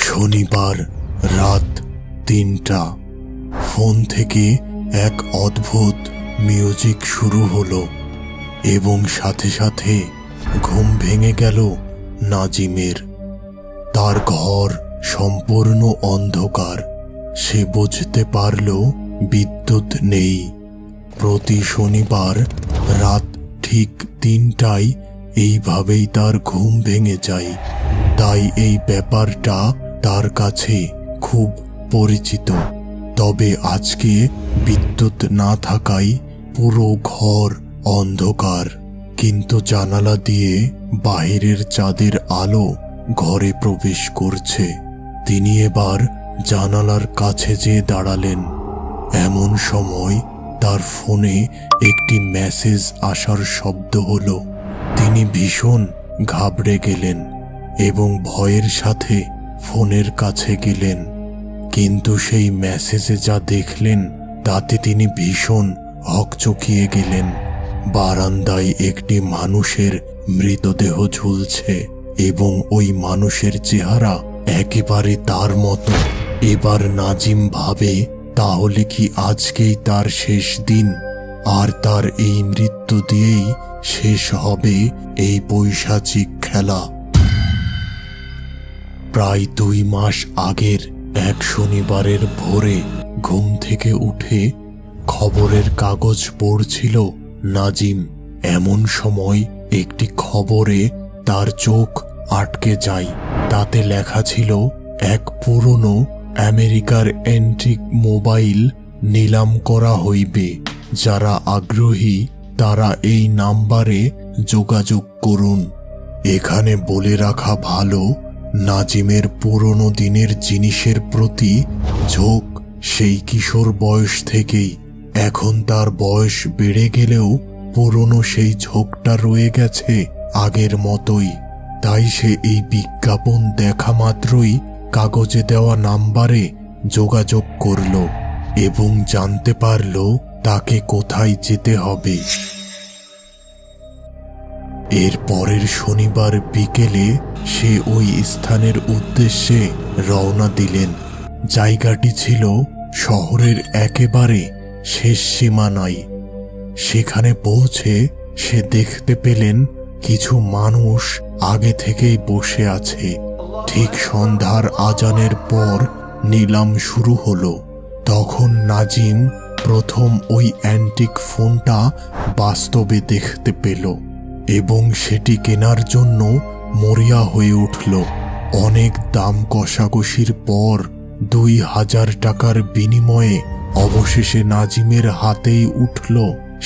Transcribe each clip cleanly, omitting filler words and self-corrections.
শনিবার রাত ৩টা। ফোন থেকে এক অদ্ভুত মিউজিক শুরু হলো এবং সাথে সাথে ঘুম ভেঙে গেল নাজিমের। তার ঘর সম্পূর্ণ অন্ধকার। সে বুঝতে পারল বিদ্যুৎ নেই। প্রতি শনিবার রাত ঠিক ৩টায় এইভাবেই তার ঘুম ভেঙে যায়। তাই এই ব্যাপারটা তার কাছে খুব পরিচিত। তবে আজকে বিদ্যুৎ না থাকায় পুরো ঘর অন্ধকার, কিন্তু জানালা দিয়ে বাহিরের চাঁদের আলো ঘরে প্রবেশ করছে। তিনি এবার জানালার কাছে যেয়ে দাঁড়ালেন। এমন সময় তার ফোনে একটি মেসেজ আসার শব্দ হলো। তিনি ভীষণ ঘাবড়ে গেলেন এবং ভয়ের সাথে ফোনের কাছে গেলেন। কিন্তু সেই মেসেজে যা দেখলেন তাতে তিনি ভীষণ হকচকিয়ে গেলেন। বারান্দায় একটি মানুষের মৃতদেহ ঝুলছে এবং ওই মানুষের চেহারা একেবারে তার মতো। এবার নাজিম ভাবে, তাহলে কি আজকেই তার শেষ দিন, আর তার এই মৃত্যু দিয়েই শেষ হবে এই পৈশাচিক খেলা। প্রায় ২ মাস আগের এক শনিবারের ভোরে ঘুম থেকে উঠে খবরের কাগজ পড়ছিল নাজিম। এমন সময় একটি খবরে তার চোখ আটকে যায়। তাতে লেখা ছিল, এক পুরনো আমেরিকার অ্যান্টিক মোবাইল নিলাম করা হইবে। যারা আগ্রহী তারা এই নাম্বারে যোগাযোগ করুন। এখানে বলে রাখা ভালো, নাজিমের পুরনো দিনের জিনিসের প্রতি ঝোঁক সেই কিশোর বয়স থেকেই। এখন তার বয়স বেড়ে গেলেও পুরনো সেই ঝোঁকটা রয়ে গেছে আগের মতোই। তাই সে এই বিজ্ঞাপন দেখা মাত্রই কাগজে দেওয়া নাম্বারে যোগাযোগ করল এবং জানতে পারল তাকে কোথায় যেতে হবে। এর পরের শনিবার বিকেলে সে ওই স্থানের উদ্দেশ্যে রওনা দিলেন। জায়গাটি ছিল শহরের একেবারে শেষ সীমানায়। সেখানে পৌঁছে সে দেখতে পেলেন কিছু মানুষ আগে থেকেই বসে আছে। ঠিক সন্ধ্যার আজানের পর নিলাম শুরু হলো। তখন নাজিম প্রথম ওই অ্যান্টিক ফোনটা বাস্তবে দেখতে পেল এবং সেটি কেনার জন্য মরিয়া হয়ে উঠল। অনেক দাম কষাকষির পর ২,০০০ টাকার বিনিময়ে অবশেষে নাজিমের হাতেই উঠল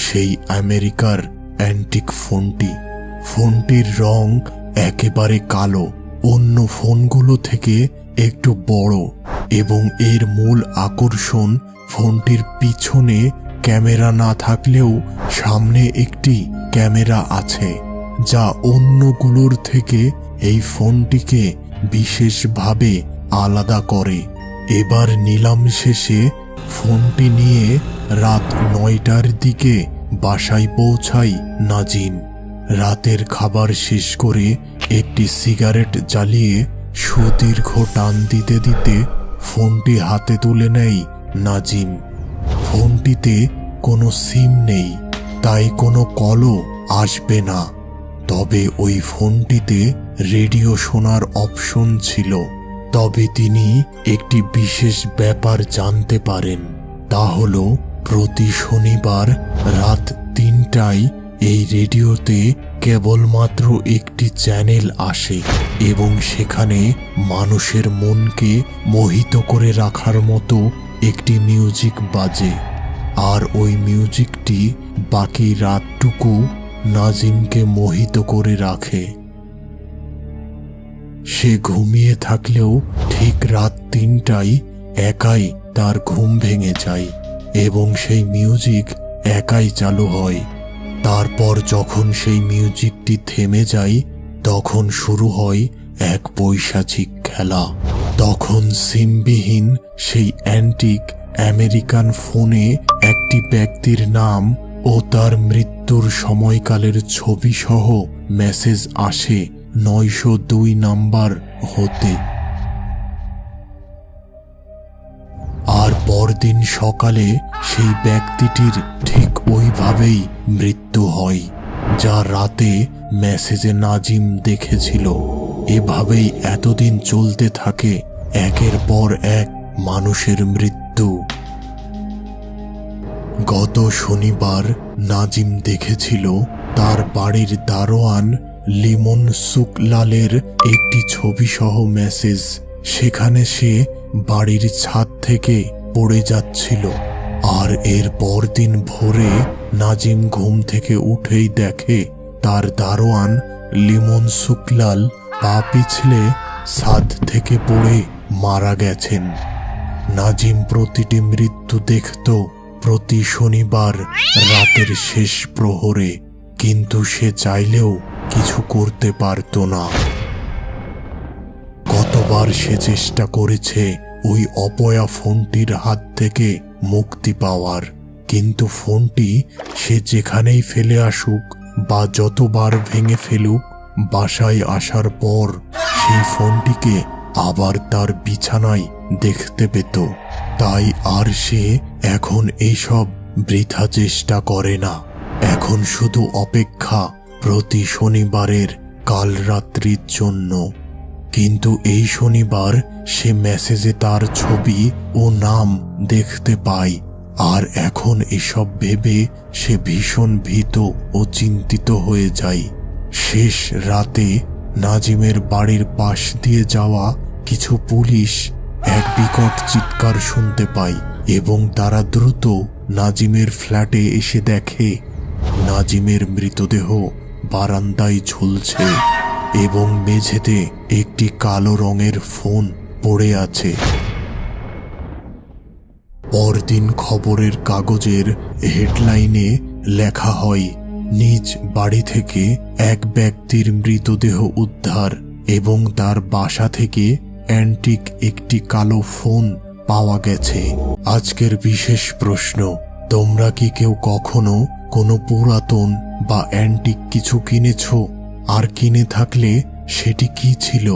সেই আমেরিকার অ্যান্টিক ফোনটি। ফোনটির রং একেবারে কালো, অন্য ফোনগুলো থেকে একটু বড়, এবং এর মূল আকর্ষণ ফোনটির পিছনে ক্যামেরা না থাকলেও সামনে একটি ক্যামেরা আছে, যা অন্যগুলোর থেকে এই ফোনটিকে বিশেষভাবে আলাদা করে। এবার নিলাম শেষে ফোনটি নিয়ে রাত ৯টার দিকে বাসায় পৌঁছায় নাজিম। রাতের খাবার শেষ করে একটি সিগারেট জ্বালিয়ে সুদীর্ঘ টান দিতে দিতে ফোনটি হাতে তুলে নেয় নাজিম। ফোনটিতে কোনো সিম নেই, তাই কোনো কলও আসবে না। তবে ওই ফোনটিতে রেডিও শোনার অপশন ছিল। তবে তিনি একটি বিশেষ ব্যাপার জানতে পারেন, তা হলো প্রতি শনিবার রাত ৩টায় এই রেডিওতে কেবলমাত্র একটি চ্যানেল আসে এবং সেখানে মানুষের মনকে মোহিত করে রাখার মতো একটি মিউজিক বাজে। আর ওই মিউজিকটি বাকি রাতটুকু নাজিমকে মোহিত করে রাখে। সে ঘুমিয়ে থাকলেও ঠিক রাত ৩টায় একাই তার ঘুম ভেঙে যায় এবং সেই মিউজিক একাই চালু হয়। তারপর যখন সেই মিউজিকটি থেমে যায় তখন শুরু হয় এক পৈশাচিক খেলা। তখন সিমবিহীন সেই অ্যান্টিক আমেরিকান ফোনে একটি ব্যক্তির নাম ও তার মৃত্যুর সময়কালের ছবি সহ মেসেজ আসে ৯০২ নাম্বার হতে। পরদিন সকালে সেই ব্যক্তিটির ঠিক ওইভাবেই মৃত্যু হয়, যা রাতে মেসেজে নাজিম দেখেছিল। এভাবেই এতদিন চলতে থাকে একের পর এক মানুষের মৃত্যু। গত শনিবার নাজিম দেখেছিল তার বাড়ির দারোয়ান লিমন সুকলালের একটি ছবিসহ মেসেজ। সেখানে সে বাড়ির ছাদ থেকে পড়ে যাচ্ছিল। আর এর পরদিন ভোরে নাজিম ঘুম থেকে উঠেই দেখে তার দারোয়ান লিমন সুকলাল পা পিছলে ছাদ থেকে পড়ে মারা গেছেন। নাজিম প্রতিটি মৃত্যু দেখত প্রতি শনিবার রাতের শেষ প্রহরে, কিন্তু সে চাইলেও কিছু করতে পারত না। কতবার সে চেষ্টা করেছে ওই অপয়া ফোনটির হাত থেকে মুক্তি পাওয়ার, কিন্তু ফোনটি সে যেখানেই ফেলে আসুক বা যতবার ভেঙে ফেলুক, বাসায় আসার পর সেই ফোনটিকে আবার তার বিছানায় দেখতে পেত। তাই আর সে এখন এইসব বৃথা চেষ্টা করে না। এখন শুধু অপেক্ষা প্রতি শনিবারের কাল রাত্রির জন্য। কিন্তু এই শনিবার সে মেসেজে তার ছবি ও নাম দেখতে পায়। আর এখন এসব ভেবে সে ভীষণ ভীত ও চিন্তিত হয়ে যায়। শেষ রাতে নাজিমের বাড়ির পাশ দিয়ে যাওয়া কিছু পুলিশ এক বিকট চিৎকার শুনতে পায় এবং তারা দ্রুত নাজিমের ফ্ল্যাটে এসে দেখে নাজিমের মৃতদেহ বারান্দায় ঝুলছে এবং মেঝেতে একটি কালো রঙের ফোন পড়ে আছে। পরদিন খবরের কাগজের হেডলাইনে লেখা হয়, নিজ বাড়ি থেকে এক ব্যক্তির মৃতদেহ উদ্ধার এবং তার বাসা থেকে অ্যান্টিক একটি কালো ফোন পাওয়া গেছে। আজকের বিশেষ প্রশ্ন, তোমরা কি কেউ কখনো কোনো পুরাতন বা অ্যান্টিক কিছু কিনেছো? আর কিনে থাকলে সেটি কি ছিল?